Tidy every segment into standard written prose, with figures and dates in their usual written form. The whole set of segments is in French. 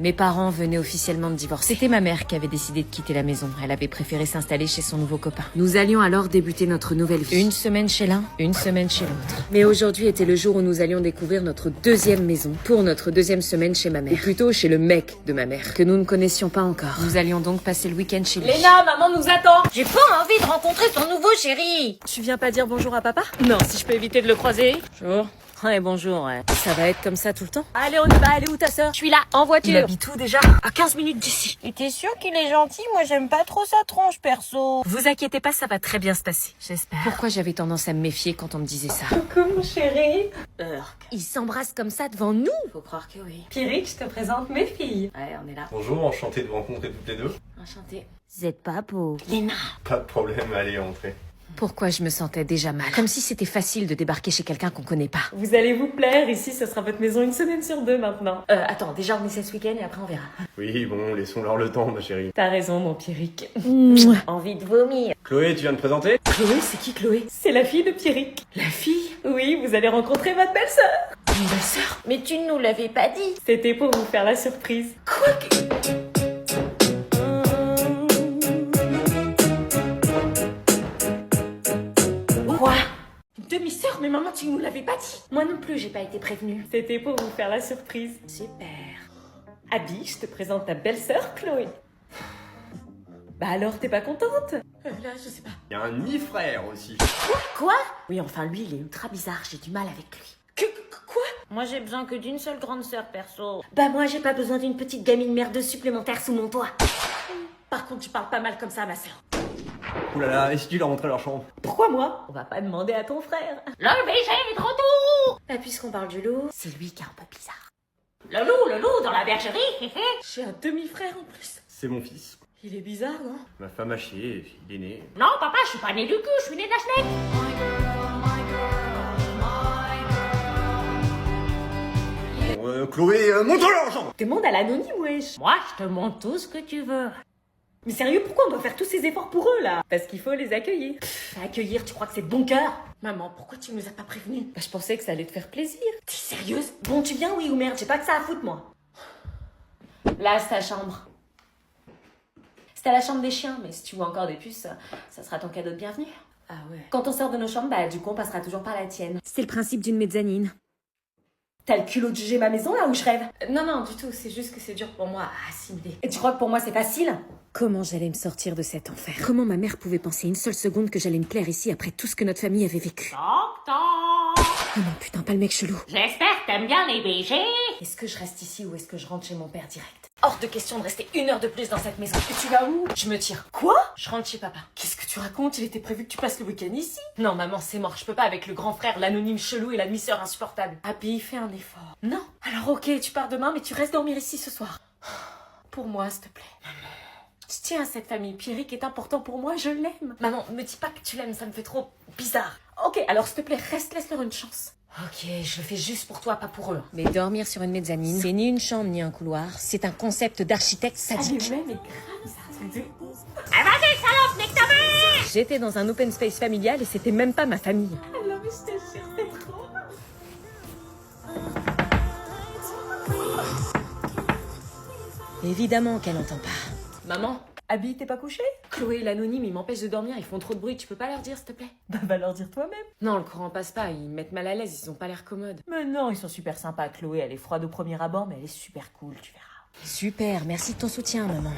Mes parents venaient officiellement de divorcer. C'était ma mère qui avait décidé de quitter la maison. Elle avait préféré s'installer chez son nouveau copain. Nous allions alors débuter notre nouvelle vie. Une semaine chez l'un, une semaine chez l'autre. Mais aujourd'hui était le jour où nous allions découvrir notre deuxième maison pour notre deuxième semaine chez ma mère. Ou plutôt chez le mec de ma mère, que nous ne connaissions pas encore. Nous allions donc passer le week-end chez lui. Léna, maman nous attend. J'ai pas envie de rencontrer ton nouveau chéri. Tu viens pas dire bonjour à papa? Non, si je peux éviter de le croiser. Bonjour. Ouais, bonjour, ouais. Ça va être comme ça tout le temps? Allez, on y va. Elle est où ta sœur? Je suis là, en voiture. Il habite où déjà? À 15 minutes d'ici. Et t'es sûr qu'il est gentil? Moi, j'aime pas trop sa tronche, perso. Vous inquiétez pas, ça va très bien se passer, j'espère. Pourquoi j'avais tendance à me méfier quand on me disait ça? Coucou, mon chéri. Ils s'embrassent comme ça devant nous? Faut croire que oui. Pierrick, je te présente mes filles. Ouais, on est là. Bonjour, enchanté de vous rencontrer toutes les deux. Enchanté. Vous êtes pas beau. Léna. Pas de problème, allez, entrez. Pourquoi je me sentais déjà mal? Comme si c'était facile de débarquer chez quelqu'un qu'on connaît pas. Vous allez vous plaire. Ici, ce sera votre maison 1 semaine sur 2 maintenant. Attends, déjà, on essaie ce week-end et après, on verra. Oui, bon, laissons-leur le temps, ma chérie. T'as raison, mon Pierrick. Mouah. Envie de vomir. Chloé, tu viens de présenter? Chloé, c'est qui Chloé? C'est la fille de Pierrick. La fille? Oui, vous allez rencontrer votre belle-sœur. Une belle-sœur? Mais tu ne nous l'avais pas dit. C'était pour vous faire la surprise. Quoi? Quoi? Une demi-sœur? Mais maman, tu nous l'avais pas dit. Moi non plus, j'ai pas été prévenue. C'était pour vous faire la surprise. Super. Abby, je te présente ta belle-sœur, Chloé. Bah alors, t'es pas contente? Là, je sais pas. Il y a un mi-frère aussi. Quoi? Oui, enfin, lui, il est ultra bizarre, j'ai du mal avec lui. Quoi? Moi, j'ai besoin que d'une seule grande sœur, perso. Bah, moi, j'ai pas besoin d'une petite gamine merde supplémentaire sous mon toit. Par contre, tu parles pas mal comme ça à ma sœur. Ouh là là, et si tu leur montrais leur chambre? Pourquoi moi? On va pas demander à ton frère. Le BG est de retour! Bah, puisqu'on parle du loup, c'est lui qui est un peu bizarre. Le loup dans la bergerie. J'ai un demi-frère en plus. C'est mon fils. Il est bizarre, non? Ma femme a chié, il est né. Non, papa, je suis pas né du cul, je suis né de la schneck. Bon, Chloé, montre-leur leur chambre! Demande à l'anonyme, wesh. Moi, je te montre tout ce que tu veux. Mais sérieux, pourquoi on doit faire tous ces efforts pour eux, là? Parce qu'il faut les accueillir. Accueillir, tu crois que c'est de bon cœur? Maman, pourquoi tu nous as pas prévenus? Bah, je pensais que ça allait te faire plaisir. T'es sérieuse? Bon, tu viens, oui ou merde? J'ai pas que ça à foutre, moi. Là, c'est ta chambre. C'était la chambre des chiens, mais si tu vois encore des puces, ça sera ton cadeau de bienvenue. Ah ouais. Quand on sort de nos chambres, bah, du coup, on passera toujours par la tienne. C'est le principe d'une mezzanine. T'as le culot de juger ma maison, là, où je rêve? Non, du tout, c'est juste que c'est dur pour moi à assimiler. Et tu crois que pour moi, c'est facile? Comment j'allais me sortir de cet enfer? Comment ma mère pouvait penser une seule seconde que j'allais me plaire ici après tout ce que notre famille avait vécu? Toc. Oh non, putain, pas le mec chelou. J'espère que t'aimes bien les BG. Est-ce que je reste ici ou est-ce que je rentre chez mon père direct? Hors de question de rester 1 heure de plus dans cette maison. Et tu vas où? Je me tire. Quoi? Je rentre chez papa. Qu'est-ce que tu racontes? Il était prévu que tu passes le week-end ici. Non, maman, c'est mort. Je peux pas avec le grand frère, l'anonyme chelou et la demi-sœur insupportable. Abby, fais un effort. Non. Alors ok, tu pars demain, mais tu restes dormir ici ce soir. Pour moi, s'il te plaît. Je tiens à cette famille. Pierrick est important pour moi, je l'aime. Maman, me dis pas que tu l'aimes, ça me fait trop bizarre. Ok, alors s'il te plaît, reste, laisse-leur une chance. Ok, je le fais juste pour toi, pas pour eux. Mais dormir sur une mezzanine, c'est ni une chambre ni un couloir, c'est un concept d'architecte sadique. mais grave, c'est un truc de ouf. Ah, vas-y, salope, nique ta mère! J'étais dans un open space familial et c'était même pas ma famille. Alors, je te jure, c'est trop. Évidemment qu'elle entend pas. Maman, Abby, t'es pas couchée? Chloé et l'anonyme, ils m'empêchent de dormir, ils font trop de bruit, tu peux pas leur dire, s'il te plaît? Bah, va leur dire toi-même. Non, le courant passe pas, ils me mettent mal à l'aise, ils ont pas l'air commodes. Mais non, ils sont super sympas. Chloé, elle est froide au premier abord, mais elle est super cool, tu verras. Super, merci de ton soutien, maman.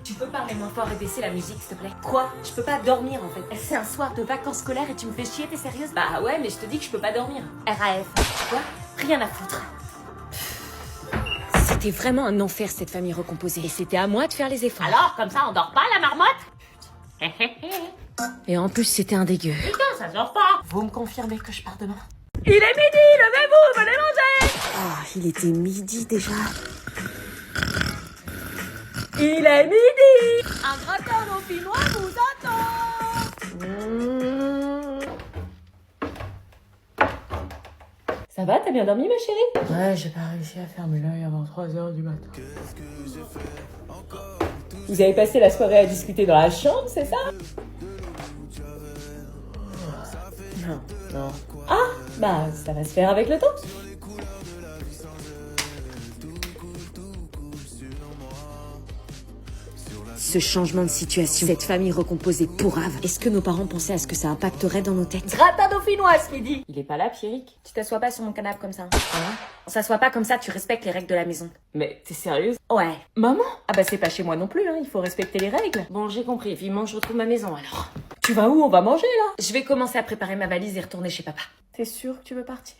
Tu peux parler moins fort et baisser la musique, s'il te plaît? Quoi? Je peux pas dormir, en fait. C'est un soir de vacances scolaires et tu me fais chier, t'es sérieuse? Bah ouais, mais je te dis que je peux pas dormir. RAF. Quoi? Rien à foutre. C'était vraiment un enfer, cette famille recomposée. Et c'était à moi de faire les efforts. Alors, comme ça, on dort pas, la marmotte? Et en plus, c'était un dégueu. Putain, ça dort pas! Vous me confirmez que je pars demain? Il est midi, levez-vous, venez manger! Ah, il était midi déjà. Il est midi! Un gratin dauphinois vous attend! Ça va, t'as bien dormi, ma chérie? Ouais, j'ai pas réussi à fermer l'œil avant 3h du matin. Vous avez passé la soirée à discuter dans la chambre, c'est ça? Non. Ah, bah, ça va se faire avec le temps. Ce changement de situation, cette famille recomposée pourrave. Est-ce que nos parents pensaient à ce que ça impacterait dans nos têtes? Gratin dauphinois ce midi. Il est pas là, Pierrick. Tu t'assois pas sur mon canapé comme ça. Hein? On s'assoit pas comme ça, tu respectes les règles de la maison. Mais t'es sérieuse? Ouais. Maman? Ah bah c'est pas chez moi non plus, hein. Il faut respecter les règles. Bon, j'ai compris. Vivement, je retrouve ma maison alors. Tu vas où? On va manger là? Je vais commencer à préparer ma valise et retourner chez papa. T'es sûre que tu veux partir?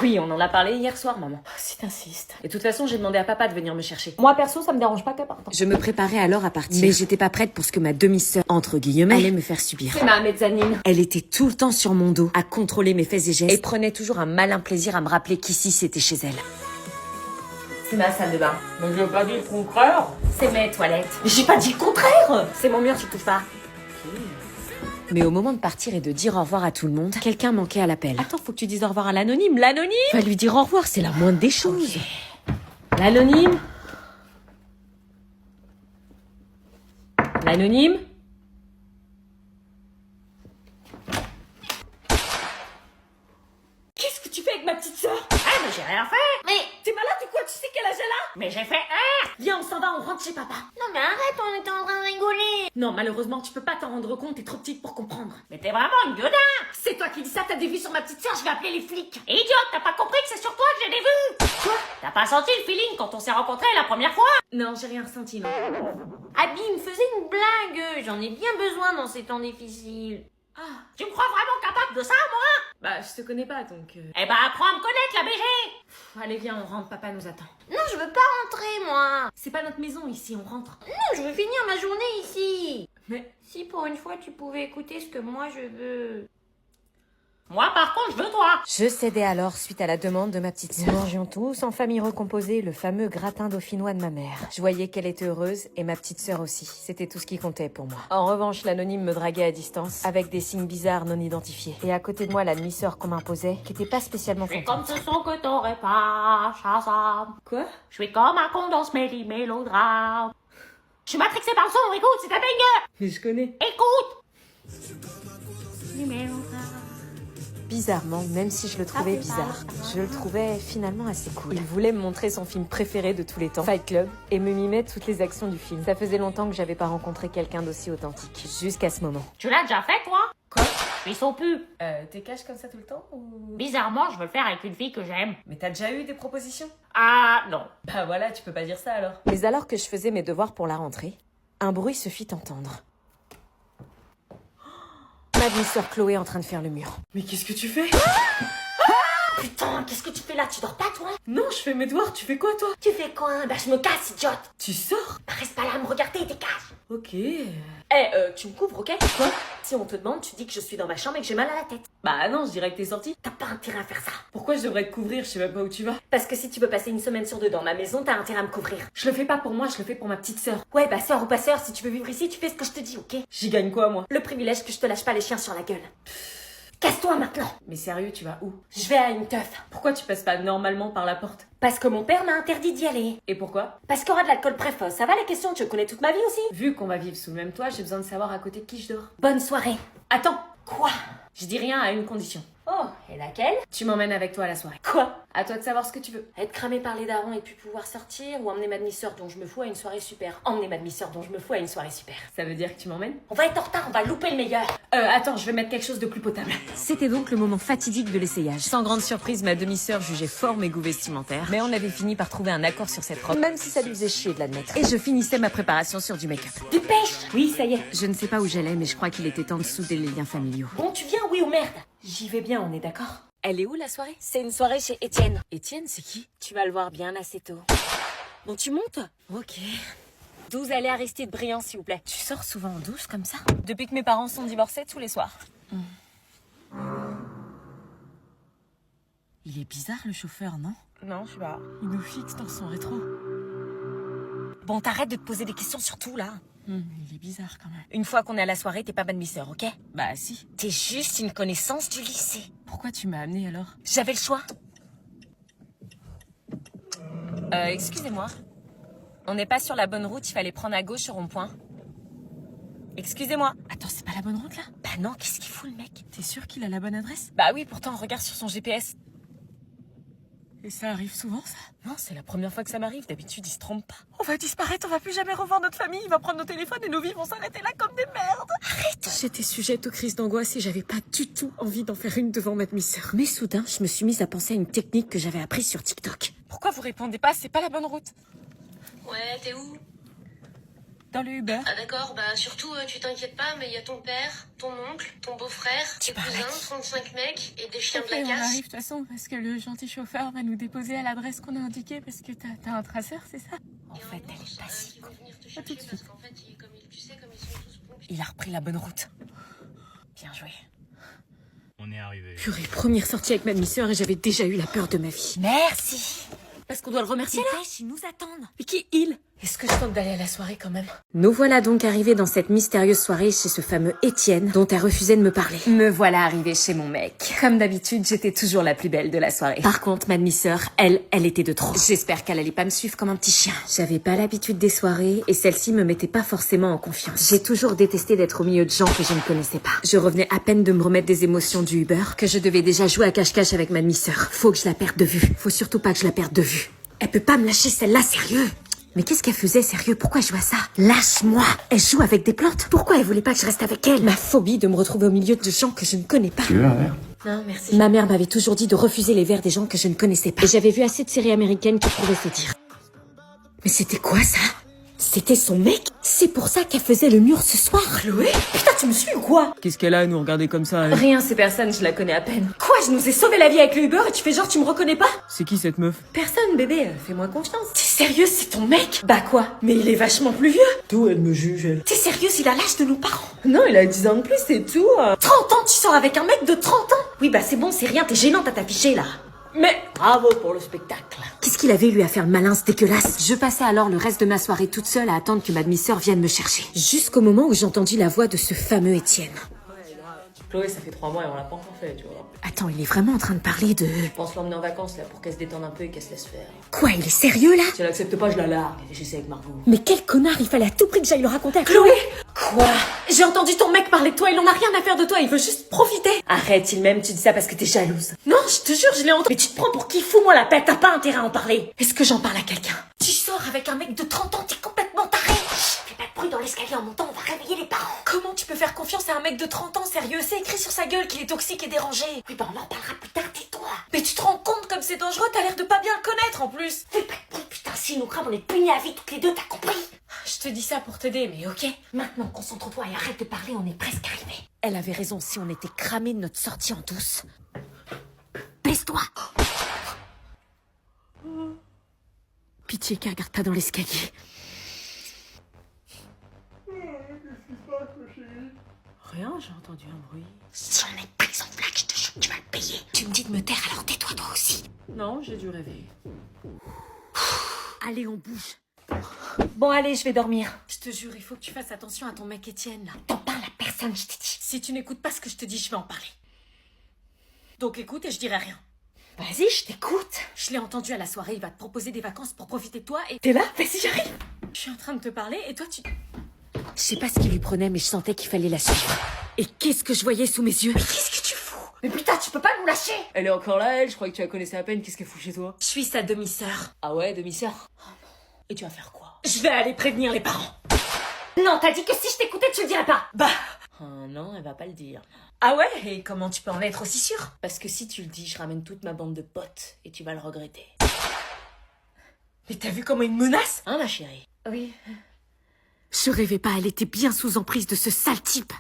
Oui, on en a parlé hier soir, maman. Oh, si t'insistes. Et de toute façon, j'ai demandé à papa de venir me chercher. Moi, perso, ça me dérange pas qu'à part. Je me préparais alors à partir, mais j'étais pas prête pour ce que ma demi-sœur, entre guillemets, allait me faire subir. C'est ma mezzanine. Elle était tout le temps sur mon dos, à contrôler mes faits et gestes, et prenait toujours un malin plaisir à me rappeler qu'ici c'était chez elle. C'est ma salle de bain. Mais j'ai pas dit le contraire. C'est mes toilettes. Mais j'ai pas dit le contraire. C'est mon mur, tu touches pas. Mais au moment de partir et de dire au revoir à tout le monde, quelqu'un manquait à l'appel. Attends, faut que tu dises au revoir à l'anonyme. L'anonyme? Va lui dire au revoir, c'est la moindre des choses. L'anonyme? L'anonyme? Qu'est-ce que tu fais avec ma petite sœur? Ah, mais j'ai rien fait. Mais t'es malade ou quoi? Tu sais quel âge elle a? Mais j'ai fait Viens, on s'en va, on rentre chez papa. Non mais arrête, on était en train de rigoler. Non, malheureusement, tu peux pas t'en rendre compte, t'es trop petite pour comprendre. Mais t'es vraiment une gueudin. C'est toi qui dis ça, t'as des vues sur ma petite sœur, je vais appeler les flics. Idiote, t'as pas compris que c'est sur toi que j'ai des vues? Quoi? T'as pas senti le feeling quand on s'est rencontrés la première fois? Non, j'ai rien ressenti, non. Abby me faisait une blague, j'en ai bien besoin dans ces temps difficiles. Ah, tu me crois vraiment capable de ça, moi? Bah, je te connais pas, donc... Eh bah, apprends à me connaître, la BG. Allez, viens, on rentre, papa nous attend. Non, je veux pas rentrer, moi. C'est pas notre maison, ici, on rentre. Non, je veux finir ma journée ici. Mais... Si pour une fois, tu pouvais écouter ce que moi, je veux... Moi, par contre, je veux toi. Je cédais alors suite à la demande de ma petite sœur. Nous mangions tous en famille recomposée le fameux gratin dauphinois de ma mère. Je voyais qu'elle était heureuse et ma petite sœur aussi. C'était tout ce qui comptait pour moi. En revanche, l'anonyme me draguait à distance avec des signes bizarres non identifiés. Et à côté de moi, la demi-sœur qu'on m'imposait, qui était pas spécialement Je suis contente. comme ce son que t'aurais pas, Shazam. Quoi? Je suis comme un con dans ce mélodrame. Je suis matrixée par le son, écoute, c'est un banger. Mais je connais. Écoute. Bizarrement, même si je le trouvais bizarre, je le trouvais finalement assez cool. Il voulait me montrer son film préféré de tous les temps, Fight Club, et me mimait toutes les actions du film. Ça faisait longtemps que j'avais pas rencontré quelqu'un d'aussi authentique, jusqu'à ce moment. Tu l'as déjà fait, toi? Quoi? Je suis son pu. T'es cash comme ça tout le temps ou... Bizarrement, je veux le faire avec une fille que j'aime. Mais t'as déjà eu des propositions? Ah, non. Bah voilà, tu peux pas dire ça alors. Mais alors que je faisais mes devoirs pour la rentrée, un bruit se fit entendre. Ma demi-sœur Chloé en train de faire le mur. Mais qu'est-ce que tu fais? Putain, qu'est-ce que tu fais là? Tu dors pas, toi? Non, je fais mes devoirs, tu fais quoi toi? Tu fais quoi? Bah, je me casse, idiote. Tu sors? Bah, reste pas là à me regarder, dégage. Ok. Tu me couvres, ok? Quoi? Si on te demande, tu dis que je suis dans ma chambre et que j'ai mal à la tête. Bah non, je dirais que t'es sortie. T'as pas intérêt à faire ça. Pourquoi je devrais te couvrir? Je sais même pas où tu vas. Parce que si tu veux passer une semaine sur deux dans ma maison, t'as intérêt à me couvrir. Je le fais pas pour moi, je le fais pour ma petite sœur. Ouais, bah sœur ou pas sœur, si tu veux vivre ici, tu fais ce que je te dis, ok? J'y gagne quoi moi? Le privilège que je te lâche pas les chiens sur la gueule. Casse-toi maintenant. Mais sérieux, tu vas où? Je vais à une teuf. Pourquoi tu passes pas normalement par la porte? Parce que mon père m'a interdit d'y aller. Et pourquoi? Parce qu'il y aura de l'alcool précoce. Ça va les questions? Tu connais toute ma vie aussi? Vu qu'on va vivre sous le même toit, j'ai besoin de savoir à côté de qui je dors. Bonne soirée. Attends! Quoi? Je dis rien à une condition. Oh, et laquelle? Tu m'emmènes avec toi à la soirée. Quoi? À toi de savoir ce que tu veux. Être cramé par les darons et puis pouvoir sortir, ou emmener ma demi-sœur dont je me fous à une soirée super. Emmener ma demi-sœur dont je me fous à une soirée super. Ça veut dire que tu m'emmènes? On va être en retard, on va louper le meilleur. Attends, je vais mettre quelque chose de plus potable. C'était donc le moment fatidique de l'essayage. Sans grande surprise, ma demi-sœur jugeait fort mes goûts vestimentaires. Mais on avait fini par trouver un accord sur cette robe, même si ça lui faisait chier de l'admettre. Et je finissais ma préparation sur du make-up. Dépêche! Oui, ça y est. Je ne sais pas où j'allais, mais je crois qu'il était temps de souder les liens familiaux. Bon, tu viens, oui ou merde? J'y vais bien, on est d'accord? Elle est où la soirée? C'est une soirée chez Étienne. Étienne, c'est qui? Tu vas le voir bien assez tôt. Bon, tu montes? Ok. 12 allées Aristide Briand, s'il vous plaît. Tu sors souvent en douce comme ça? Depuis que mes parents sont divorcés, tous les soirs. Il est bizarre le chauffeur, non? Non, je sais pas. Il nous fixe dans son rétro. Bon, t'arrêtes de te poser des questions sur tout, là. Il est bizarre quand même. Une fois qu'on est à la soirée, t'es pas ma demi-sœur, ok? Bah si. T'es juste une connaissance du lycée. Pourquoi tu m'as amené alors? J'avais le choix. Excusez-moi. On n'est pas sur la bonne route, il fallait prendre à gauche au rond-point. Excusez-moi. Attends, c'est pas la bonne route là? Bah non, qu'est-ce qu'il fout le mec? T'es sûr qu'il a la bonne adresse? Bah oui, pourtant, regarde sur son GPS. Et ça arrive souvent, ça? Non, c'est la première fois que ça m'arrive. D'habitude, il se trompe pas. On va disparaître, on va plus jamais revoir notre famille. Il va prendre nos téléphones et nos vies vont s'arrêter là comme des merdes. J'étais sujette aux crises d'angoisse et j'avais pas du tout envie d'en faire une devant ma demi-sœur. Mais soudain, je me suis mise à penser à une technique que j'avais apprise sur TikTok. Pourquoi vous répondez pas? C'est pas la bonne route. Ouais, t'es où? Dans le Uber. Ah d'accord, bah surtout tu t'inquiètes pas, mais il y a ton père, ton oncle, ton beau-frère, tes cousins, 35 mecs et des chiens Ok, de la on casse. arrive de toute façon parce que le gentil chauffeur va nous déposer à l'adresse qu'on a indiquée parce que t'as un traceur, c'est ça? En fait, elle est pas si con. Pas tout de suite. Parce qu'en fait, tu sais, comme ils sont tous pompiers. Il a repris la bonne route. Bien joué. On est arrivé. Purée, première sortie avec ma demi-sœur et j'avais déjà eu la peur de ma vie. Merci. Parce qu'on doit le remercier là. Ils nous attendent. Mais qui il? Est-ce que je tente d'aller à la soirée quand même? Nous voilà donc arrivés dans cette mystérieuse soirée chez ce fameux Étienne dont elle refusait de me parler. Me voilà arrivée chez mon mec. Comme d'habitude, j'étais toujours la plus belle de la soirée. Par contre, ma demi-sœur, elle était de trop. J'espère qu'elle allait pas me suivre comme un petit chien. J'avais pas l'habitude des soirées et celle-ci me mettait pas forcément en confiance. J'ai toujours détesté d'être au milieu de gens que je ne connaissais pas. Je revenais à peine de me remettre des émotions du Uber que je devais déjà jouer à cache-cache avec ma demi-sœur. Faut que je la perde de vue. Faut surtout pas que je la perde de vue. Elle peut pas me lâcher celle-là, sérieux. Mais qu'est-ce qu'elle faisait, sérieux? Pourquoi elle jouait à ça? Lâche-moi! Elle joue avec des plantes? Pourquoi elle voulait pas que je reste avec elle? Ma phobie de me retrouver au milieu de gens que je ne connais pas. Tu veux un verre? Non, merci. Ma mère m'avait toujours dit de refuser les verres des gens que je ne connaissais pas. Et j'avais vu assez de séries américaines qui pouvaient se dire. Mais c'était quoi ça? C'était son mec? C'est pour ça qu'elle faisait le mur ce soir? Chloé? Putain, tu me suis ou quoi? Qu'est-ce qu'elle a à nous regarder comme ça? Rien, c'est personne, je la connais à peine. Quoi, je nous ai sauvé la vie avec le Uber et tu fais genre tu me reconnais pas? C'est qui cette meuf? Personne, bébé, fais-moi confiance. T'es sérieux, c'est ton mec? Bah quoi? Mais il est vachement plus vieux. D'où elle me juge, elle? T'es sérieux, il a l'âge de nos parents? Non, il a 10 ans de plus, c'est tout. 30 ans, tu sors avec un mec de 30 ans? Oui, bah c'est bon, c'est rien, t'es gênante à t'afficher là. Mais bravo pour le spectacle. Qu'est-ce qu'il avait lui à faire le malin, ce dégueulasse? Je passais alors le reste de ma soirée toute seule à attendre que ma demi-sœur vienne me chercher. Jusqu'au moment où j'entendis la voix de ce fameux Étienne. Chloé, ça fait 3 mois et on l'a pas encore fait, tu vois. Attends, il est vraiment en train de parler de... Je pense l'emmener en vacances là pour qu'elle se détende un peu et qu'elle se laisse faire. Quoi, il est sérieux là? Si elle accepte pas, je la largue et j'essaie avec Margot. Mais quel connard, il fallait à tout prix que j'aille le raconter à Chloé! Quoi? J'ai entendu ton mec parler de toi, il en a rien à faire de toi, il veut juste profiter. Arrête, il m'aime, tu dis ça parce que t'es jalouse. Non, je te jure, je l'ai entendu. Mais tu te prends pour qui? Fous-moi la paix, t'as pas intérêt à en parler. Est-ce que j'en parle à quelqu'un? Tu sors avec un mec de 30 ans, t'es complètement taré. Fais pas de bruit dans l'escalier en montant, on va réveiller les parents. Comment tu peux faire confiance à un mec de 30 ans, sérieux? C'est écrit sur sa gueule qu'il est toxique et dérangé. Oui, bah on en parlera plus tard, tais-toi. Mais tu te rends compte comme c'est dangereux, t'as l'air de pas bien le connaître en plus. Fais pas de bruit, putain, si nous crame, on est punis à vie toutes les deux, t'as compris? Je te dis ça pour t'aider, mais ok. Maintenant, concentre-toi et arrête de parler, on est presque arrivé. Elle avait raison, si on était cramés de notre sortie en douce. Baisse-toi! Pitié qu'elle regarde pas dans l'escalier. Rien, j'ai entendu un bruit. Si on est pris en flaque, je te jure que tu vas le payer. Tu me dis de me taire, alors tais-toi toi aussi. Non, j'ai dû rêver. Allez, on bouge. Bon, allez, je vais dormir. Je te jure, il faut que tu fasses attention à ton mec Étienne, là. T'en parles à personne, je t'ai dit. Si tu n'écoutes pas ce que je te dis, je vais en parler. Donc écoute et je dirai rien. Vas-y, je t'écoute. Je l'ai entendu à la soirée, il va te proposer des vacances pour profiter de toi et... T'es là? Vas-y, j'arrive. Je suis en train de te parler et toi tu... Je sais pas ce qui lui prenait, mais je sentais qu'il fallait la suivre. Et qu'est-ce que je voyais sous mes yeux? Qu'est-ce que tu fous? Mais putain, tu peux pas nous lâcher. Elle est encore là, elle. Je croyais que tu la connaissais à peine. Qu'est-ce qu'elle fout chez toi? Je suis sa demi-sœur. Ah ouais, demi-sœur. Et tu vas faire quoi? Je vais aller prévenir les parents. Non, t'as dit que si je t'écoutais, tu le dirais pas. Bah. Non, elle va pas le dire. Ah ouais? Et comment tu peux en être aussi sûre? Parce que si tu le dis, je ramène toute ma bande de potes et tu vas le regretter. Mais t'as vu comment il me menace? Hein, ma chérie? Oui. Je rêvais pas, elle était bien sous emprise de ce sale type.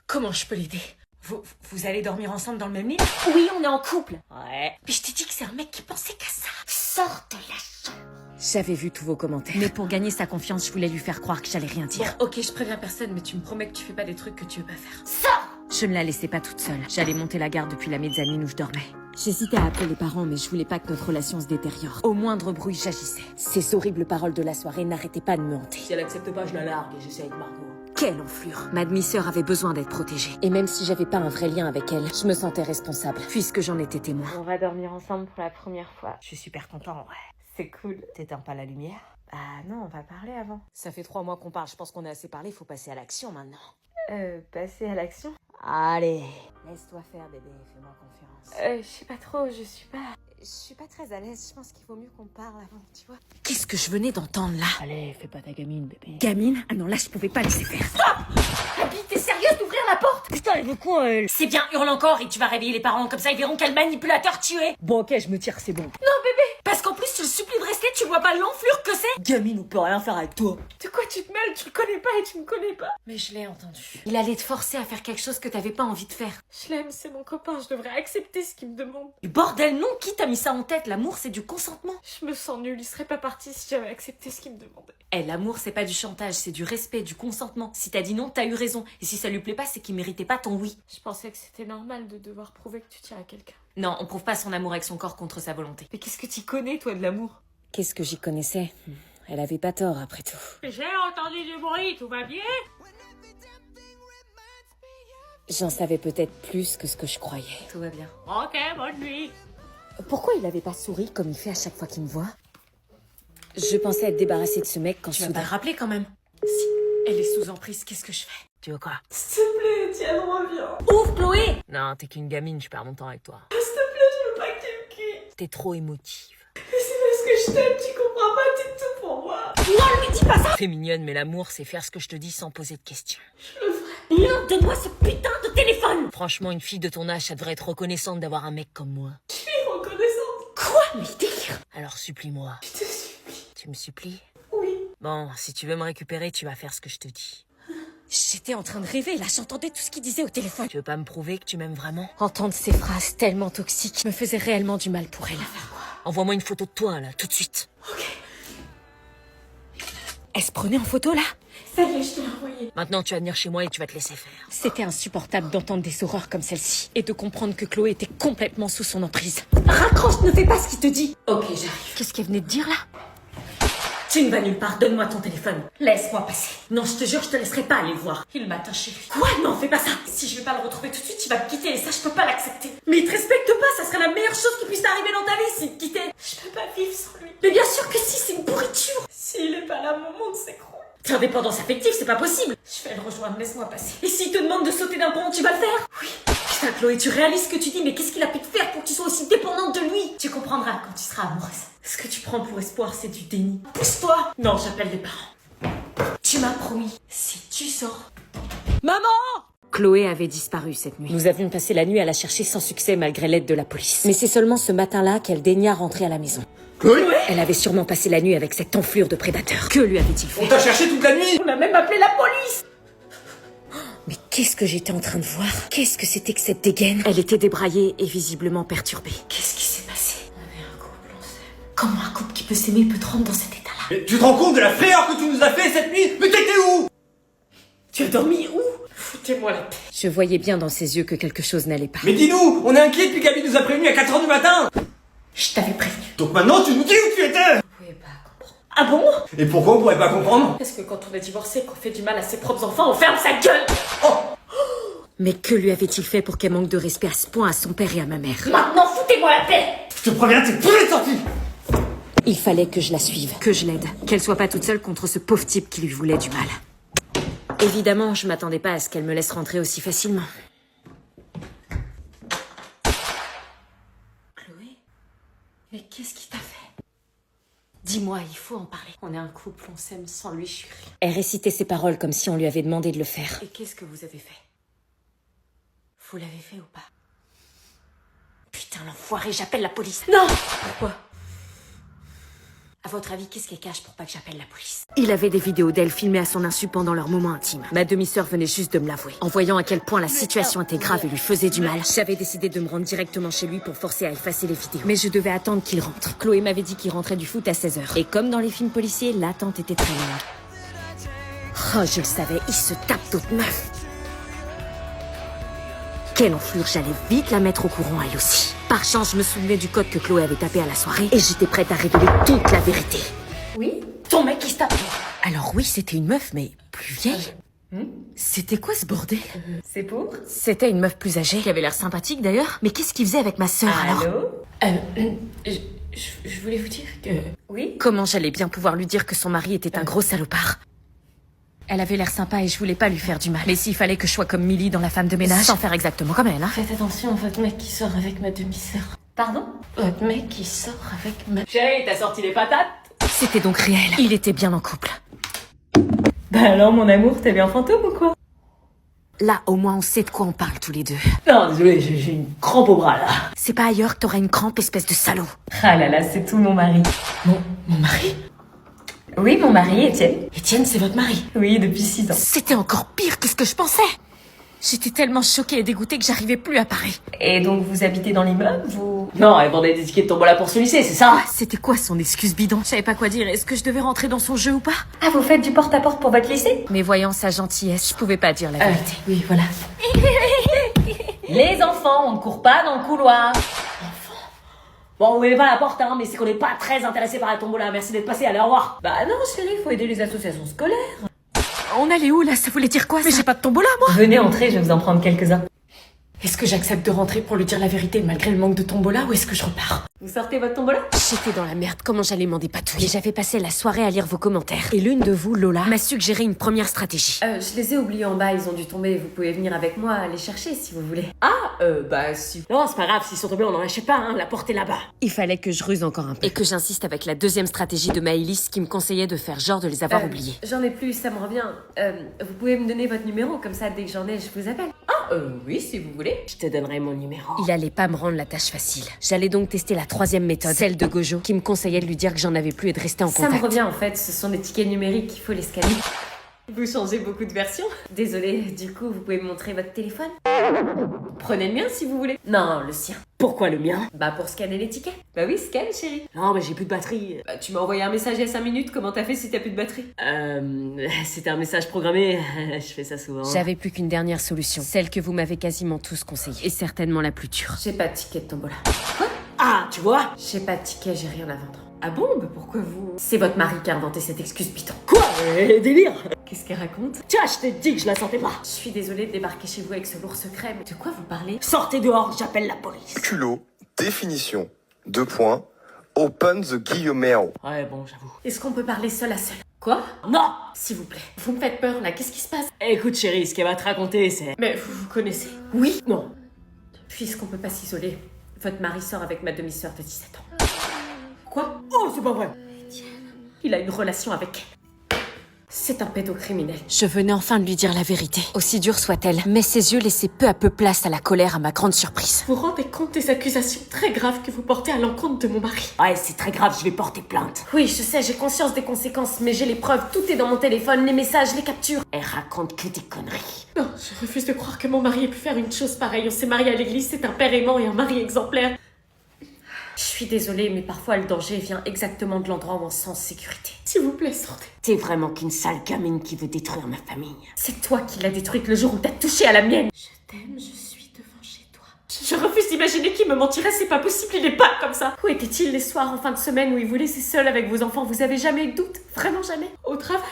Comment je peux l'aider? Vous allez dormir ensemble dans le même lit? Oui, on est en couple. Ouais. Mais je t'ai dit que c'est un mec qui pensait qu'à ça. Sors de la chambre. J'avais vu tous vos commentaires. Mais pour gagner sa confiance, je voulais lui faire croire que j'allais rien dire. Bon, ok, je préviens personne, mais tu me promets que tu fais pas des trucs que tu veux pas faire. Sors. Je ne la laissais pas toute seule. J'allais monter la garde depuis la mezzanine où je dormais. J'hésitais à appeler les parents, mais je voulais pas que notre relation se détériore. Au moindre bruit, j'agissais. Ces horribles paroles de la soirée n'arrêtaient pas de me hanter. Si elle accepte pas, je la largue et j'essaie avec Margot. Quelle enflure! Ma demi-sœur avait besoin d'être protégée. Et même si j'avais pas un vrai lien avec elle, je me sentais responsable, puisque j'en étais témoin. On va dormir ensemble pour la première fois. Je suis super content, ouais. C'est cool. T'éteins pas la lumière? Ah non, on va parler avant. Ça fait 3 mois qu'on parle, je pense qu'on a assez parlé, faut passer à l'action maintenant. Passer à l'action? Allez! Laisse-toi faire, bébé, fais-moi confiance. Je sais pas trop, je suis pas... Je suis pas très à l'aise, je pense qu'il vaut mieux qu'on parle avant, tu vois. Qu'est-ce que je venais d'entendre là? Allez, fais pas ta gamine, bébé. Gamine? Ah non, là, je pouvais pas laisser faire. Abby, t'es sérieuse d'ouvrir la porte? Putain, elle veut quoi, elle? C'est bien, hurle encore et tu vas réveiller les parents, comme ça ils verront quel manipulateur tu es. Bon, ok, je me tire, c'est bon. Non, bébé! Parce qu'en plus, je te supplie de rester, tu vois pas l'enflure que c'est? Gamine, on peut rien faire avec toi. De quoi tu te mêles? Tu le connais pas et tu me connais pas. Mais je l'ai entendu. Il allait te forcer à faire quelque chose que t'avais pas envie de faire. Je l'aime, c'est mon copain, je devrais accepter ce qu'il me demande. Du bordel, non, qui t'a mis ça en tête? L'amour, c'est du consentement. Je me sens nulle, il serait pas parti si j'avais accepté ce qu'il me demandait. Eh, l'amour, c'est pas du chantage, c'est du respect, du consentement. Si t'as dit non, t'as eu raison. Et si ça lui plaît pas, c'est qu'il méritait pas ton oui. Je pensais que c'était normal de devoir prouver que tu tiens à quelqu'un. Non, on prouve pas son amour avec son corps contre sa volonté. Mais qu'est-ce que t'y connais, toi, de l'amour? Qu'est-ce que j'y connaissais? Elle avait pas tort, après tout. J'ai entendu du bruit, tout va bien? J'en savais peut-être plus que ce que je croyais. Tout va bien. Ok, bonne nuit. Pourquoi il avait pas souri comme il fait à chaque fois qu'il me voit? Je pensais être débarrassée de ce mec quand Tu vas pas soudain... le rappeler quand même. Si elle est sous emprise, qu'est-ce que je fais? Tu veux quoi? S'il te plaît, Étienne, reviens. Ouvre, Chloé! Non, t'es qu'une gamine, je perds mon temps avec toi. S'il te plaît, je veux pas que tu me quittes. T'es trop émotive. Mais c'est parce que je t'aime, tu comprends pas, t'es tout pour moi. Non, lui dis pas ça! T'es mignonne, mais l'amour, c'est faire ce que je te dis sans poser de questions. Je le ferai. Non, donne-moi ce putain de téléphone! Franchement, une fille de ton âge, ça devrait être reconnaissante d'avoir un mec comme moi. Je suis reconnaissante. Quoi? Mais délire! Alors supplie-moi. Je te supplie. Tu me supplies? Oui. Bon, si tu veux me récupérer, tu vas faire ce que je te dis. J'étais en train de rêver, là, j'entendais tout ce qu'il disait au téléphone. Tu veux pas me prouver que tu m'aimes vraiment? Entendre ces phrases tellement toxiques me faisait réellement du mal pour elle. Envoie-moi une photo de toi, là, tout de suite. Elle se prenait en photo, là? Ça y est, je te l'ai envoyé. Maintenant, tu vas venir chez moi et tu vas te laisser faire. C'était insupportable d'entendre des horreurs comme celle-ci et de comprendre que Chloé était complètement sous son emprise. Raccroche, ne fais pas ce qu'il te dit. Ok, j'arrive. Qu'est-ce qu'elle venait de dire, là? Tu ne vas nulle part, donne-moi ton téléphone. Laisse-moi passer. Non, je te jure, je te laisserai pas aller le voir. Il m'attend chez lui. Quoi? Non, fais pas ça. Si je vais pas le retrouver tout de suite, il va me quitter et ça, je peux pas l'accepter. Mais il te respecte pas, ça serait la meilleure chose qui puisse t'arriver dans ta vie s'il te quittait. Je peux pas vivre sans lui. Mais bien sûr que si, c'est une pourriture. S'il est pas là, mon monde s'écroule. T'es en dépendance affective, c'est pas possible. Je vais le rejoindre, laisse-moi passer. Et s'il te demande de sauter d'un pont, tu vas le faire? Oui. Putain, Chloé, tu réalises ce que tu dis, mais qu'est-ce qu'il a pu te faire pour que tu sois aussi dépendante de lui? Tu comprendras quand tu seras amoureuse. Ce que tu prends pour espoir, c'est du déni. Pousse-toi! Non, j'appelle les parents. Tu m'as promis, si tu sors... Maman! Chloé avait disparu cette nuit. Nous avions passé la nuit à la chercher sans succès malgré l'aide de la police. Mais c'est seulement ce matin-là qu'elle daigna rentrer à la maison. Chloé? Elle avait sûrement passé la nuit avec cette enflure de prédateur. Que lui avait-il fait? On t'a cherché toute la nuit! On a même appelé la police! Mais qu'est-ce que j'étais en train de voir? Qu'est-ce que c'était que cette dégaine? Elle était débraillée et visiblement perturbée. Qu'est-ce qui s'est passé? On avait un couple, on s'aime. Comment un couple qui peut s'aimer peut te rendre dans cet état-là? Mais tu te rends compte de la frayeur que tu nous as fait cette nuit? Mais t'étais où? Tu as dormi où? Foutez-moi la paix. Je voyais bien dans ses yeux que quelque chose n'allait pas. Mais dis-nous, on est inquiets depuis qu'Abby nous a prévenus à 4h du matin! Je t'avais prévenu. Donc maintenant tu nous dis où tu étais! Vous pouvez pas comprendre. Ah bon? Et pourquoi on pourrait pas comprendre? Parce que quand on a divorcé, qu'on fait du mal à ses propres enfants, on ferme sa gueule! Mais que lui avait-il fait pour qu'elle manque de respect à ce point à son père et à ma mère? Maintenant, foutez-moi la paix! Je te préviens, t'es plus sorti! Il fallait que je la suive, que je l'aide, qu'elle soit pas toute seule contre ce pauvre type qui lui voulait du mal. Évidemment, je m'attendais pas à ce qu'elle me laisse rentrer aussi facilement. Chloé? Mais qu'est-ce qui t'a fait? Dis-moi, il faut en parler. On est un couple, on s'aime, sans lui, je suis rien. Elle récitait ses paroles comme si on lui avait demandé de le faire. Et qu'est-ce que vous avez fait? Vous l'avez fait ou pas? Putain, l'enfoiré, j'appelle la police. Non! Pourquoi? À votre avis, qu'est-ce qu'elle cache pour pas que j'appelle la police? Il avait des vidéos d'elle filmées à son insu pendant leur moment intime. Ma demi-sœur venait juste de me l'avouer. En voyant à quel point la situation était grave et lui faisait du mal, j'avais décidé de me rendre directement chez lui pour forcer à effacer les vidéos. Mais je devais attendre qu'il rentre. Chloé m'avait dit qu'il rentrait du foot à 16h. Et comme dans les films policiers, l'attente était très longue. Oh, je le savais, il se tape d'autres meufs. Quelle enflure, j'allais vite la mettre au courant elle aussi. Par chance, je me souvenais du code que Chloé avait tapé à la soirée et j'étais prête à révéler toute la vérité. Oui? Ton mec qui se tape. Alors oui, c'était une meuf, mais plus vieille. C'était quoi ce bordel? C'est pour? C'était une meuf plus âgée, qui avait l'air sympathique d'ailleurs. Mais qu'est-ce qu'il faisait avec ma sœur alors? Allô? Je voulais vous dire que... Oui? Comment j'allais bien pouvoir lui dire que son mari était un gros salopard? Elle avait l'air sympa et je voulais pas lui faire du mal. Mais s'il fallait que je sois comme Millie dans La femme de ménage, sans faire exactement comme elle, hein. Faites attention à votre mec qui sort avec ma demi-sœur. Pardon? Votre mec qui sort avec ma... Chérie, t'as sorti les patates? C'était donc réel. Il était bien en couple. Bah alors, mon amour, t'es bien fantôme ou quoi? Là, au moins, on sait de quoi on parle tous les deux. Non, désolé, j'ai une crampe au bras, là. C'est pas ailleurs que t'auras une crampe, espèce de salaud. Ah là là, c'est tout mon mari. Mon mari? Oui, mon mari, Étienne. Étienne, c'est votre mari? Oui, depuis 6 ans. C'était encore pire que ce que je pensais. J'étais tellement choquée et dégoûtée que j'arrivais plus à Paris. Et donc, vous habitez dans l'immeuble, vous... Non, elle vendait des tickets de tombola pour ce lycée, c'est ça? C'était quoi son excuse bidon? Je savais pas quoi dire. Est-ce que je devais rentrer dans son jeu ou pas? Ah, vous faites du porte-à-porte pour votre lycée? Mais voyant sa gentillesse, je pouvais pas dire la vérité. Oui, voilà. Les enfants, on ne court pas dans le couloir. Enfants. Bon, on met pas à la porte, hein, mais c'est qu'on n'est pas très intéressé par la tombola. Merci d'être passé, allez, au revoir. Bah non, chérie, faut aider les associations scolaires. On allait où là? Ça voulait dire quoi? Mais j'ai pas de tombola, moi. Venez entrer, je vais vous en prendre quelques-uns. Est-ce que j'accepte de rentrer pour lui dire la vérité malgré le manque de tombola ou est-ce que je repars? Vous sortez votre tombola? J'étais dans la merde, comment j'allais m'en dépatouiller? J'avais passé la soirée à lire vos commentaires. Et l'une de vous, Lola, m'a suggéré une première stratégie. Je les ai oubliés en bas, ils ont dû tomber. Vous pouvez venir avec moi les chercher si vous voulez. Bah si. Non, c'est pas grave, s'ils sont tombés, on en achète pas, hein, la porte est là-bas. Il fallait que je ruse encore un peu. Et que j'insiste avec la deuxième stratégie de Maëlys qui me conseillait de faire genre de les avoir oubliés. J'en ai plus, ça me revient. Vous pouvez me donner votre numéro, comme ça, dès que j'en ai, je vous appelle. Oui, si vous voulez. Je te donnerai mon numéro. Il allait pas me rendre la tâche facile. J'allais donc tester la troisième méthode, celle de Gojo, qui me conseillait de lui dire que j'en avais plus et de rester en Ça contact. me revient en fait, ce sont des tickets numériques, il faut les scanner. Vous changez beaucoup de versions? Désolée, du coup, vous pouvez me montrer votre téléphone? Prenez le mien si vous voulez. Non, le sien. Pourquoi le mien? Bah pour scanner les tickets. Bah oui, scanne chérie. Non mais j'ai plus de batterie. Bah tu m'as envoyé un message il y a 5 minutes, comment t'as fait si t'as plus de batterie? C'était un message programmé, je fais ça souvent. J'avais plus qu'une dernière solution, celle que vous m'avez quasiment tous conseillée, et certainement la plus dure. J'ai pas de ticket de tombola. Ah, tu vois? J'ai pas de ticket, j'ai rien à vendre. Ah bon? Bah pourquoi vous... C'est votre mari qui a inventé cette excuse piton. Quoi? Délire! Qu'est-ce qu'elle raconte? Tiens, je t'ai dit que je la sentais pas! Je suis désolée de débarquer chez vous avec ce lourd secret, mais de quoi vous parlez? Sortez dehors, j'appelle la police! Culot, définition, 2 points, open the guillemets. Ouais, bon, j'avoue. Est-ce qu'on peut parler seul à seul? Quoi? Non! S'il vous plaît. Vous me faites peur là, qu'est-ce qui se passe? Écoute chérie, ce qu'elle va te raconter, c'est... Mais vous connaissez? Oui? Non. Puisqu'on peut pas s'isoler, votre mari sort avec ma demi-sœur de 17 ans. Quoi? Oh, c'est pas vrai! Il a une relation avec elle. C'est un pédocriminel. Je venais enfin de lui dire la vérité, aussi dure soit-elle, mais ses yeux laissaient peu à peu place à la colère à ma grande surprise. Vous vous rendez compte des accusations très graves que vous portez à l'encontre de mon mari? Ouais, c'est très grave, je vais porter plainte. Oui, je sais, j'ai conscience des conséquences, mais j'ai les preuves, tout est dans mon téléphone, les messages, les captures. Elle raconte que des conneries. Non, je refuse de croire que mon mari ait pu faire une chose pareille. On s'est mariés à l'église, c'est un père aimant et un mari exemplaire. Je suis désolée, mais parfois le danger vient exactement de l'endroit où on se sent en sécurité. S'il vous plaît, sortez. T'es vraiment qu'une sale gamine qui veut détruire ma famille. C'est toi qui l'as détruite le jour où t'as touché à la mienne. Je t'aime, je suis devant chez toi. Je refuse d'imaginer qu'il me mentirait, c'est pas possible, il est pas comme ça. Où était-il les soirs en fin de semaine où il vous laissait seul avec vos enfants? Vous avez jamais eu de doute? Vraiment jamais? Au travail?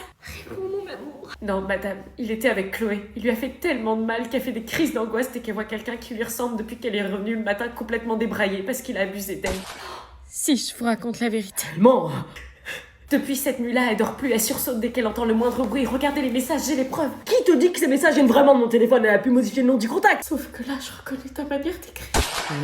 Réponds, mon amour. Non, madame, il était avec Chloé. Il lui a fait tellement de mal qu'elle fait des crises d'angoisse dès qu'elle voit quelqu'un qui lui ressemble depuis qu'elle est revenue le matin complètement débraillée parce qu'il a abusé d'elle. Si je vous raconte la vérité. Tellement. Depuis cette nuit-là, elle dort plus, elle sursaute dès qu'elle entend le moindre bruit. Regardez les messages, j'ai les preuves. Qui te dit que ces messages viennent vraiment de mon téléphone? Elle a pu modifier le nom du contact. Sauf que là, je reconnais ta manière d'écrire.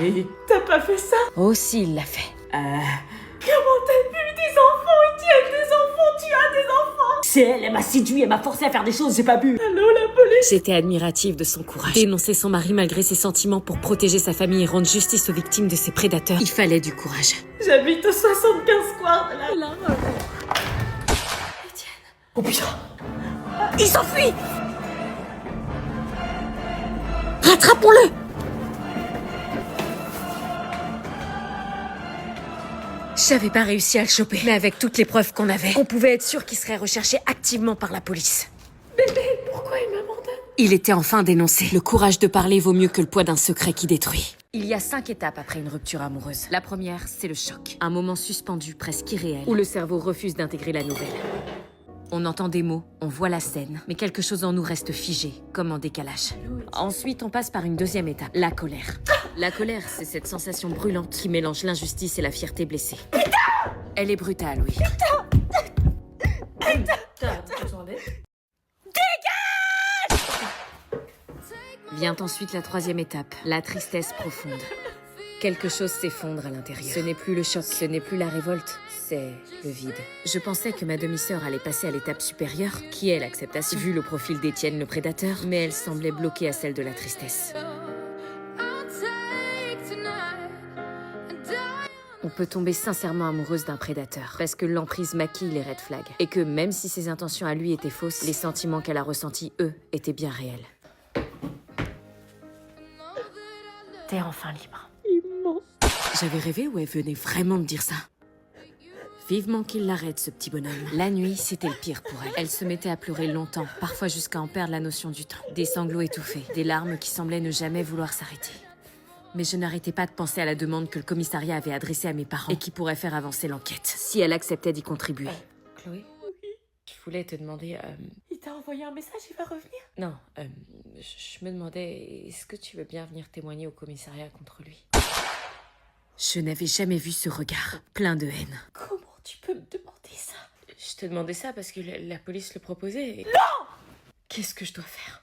Oui. T'as pas fait ça? Oh si, il l'a fait. Comment t'as pu des enfants? Tu as des enfants, tu as des enfants. C'est elle m'a séduit, elle m'a forcé à faire des choses, j'ai pas bu. Allô, la police? J'étais admirative de son courage. Dénoncer son mari malgré ses sentiments pour protéger sa famille et rendre justice aux victimes de ses prédateurs. Il fallait du courage. J'habite au 75 square de là. Étienne. Oh putain. Il s'enfuit! Rattrapons-le! J'avais pas réussi à le choper, mais avec toutes les preuves qu'on avait, on pouvait être sûr qu'il serait recherché activement par la police. Bébé, pourquoi il m'abandonne? Il était enfin dénoncé. Le courage de parler vaut mieux que le poids d'un secret qui détruit. Il y a 5 étapes après une rupture amoureuse. La première, c'est le choc. Un moment suspendu, presque irréel, où le cerveau refuse d'intégrer la nouvelle. On entend des mots, on voit la scène, mais quelque chose en nous reste figé, comme en décalage. Ensuite, on passe par une deuxième étape, la colère. La colère, c'est cette sensation brûlante qui mélange l'injustice et la fierté blessée. Elle est brutale, oui. Vient ensuite la troisième étape, la tristesse profonde. Quelque chose s'effondre à l'intérieur. Ce n'est plus le choc, ce n'est plus la révolte, c'est le vide. Je pensais que ma demi-sœur allait passer à l'étape supérieure, qui est l'acceptation, vu le profil d'Étienne le prédateur, mais elle semblait bloquée à celle de la tristesse. On peut tomber sincèrement amoureuse d'un prédateur, parce que l'emprise maquille les red flags. Et que même si ses intentions à lui étaient fausses, les sentiments qu'elle a ressentis, eux, étaient bien réels. T'es enfin libre. J'avais rêvé ou elle venait vraiment me dire ça? Vivement qu'il l'arrête, ce petit bonhomme. La nuit, c'était le pire pour elle. Elle se mettait à pleurer longtemps, parfois jusqu'à en perdre la notion du temps. Des sanglots étouffés, des larmes qui semblaient ne jamais vouloir s'arrêter. Mais je n'arrêtais pas de penser à la demande que le commissariat avait adressée à mes parents et qui pourrait faire avancer l'enquête, si elle acceptait d'y contribuer. Chloé, je voulais te demander... Il t'a envoyé un message, il va revenir? Non, je me demandais, est-ce que tu veux bien venir témoigner au commissariat contre lui? Je n'avais jamais vu ce regard, plein de haine. Comment tu peux me demander ça? Je te demandais ça parce que la police le proposait et... Non! Qu'est-ce que je dois faire?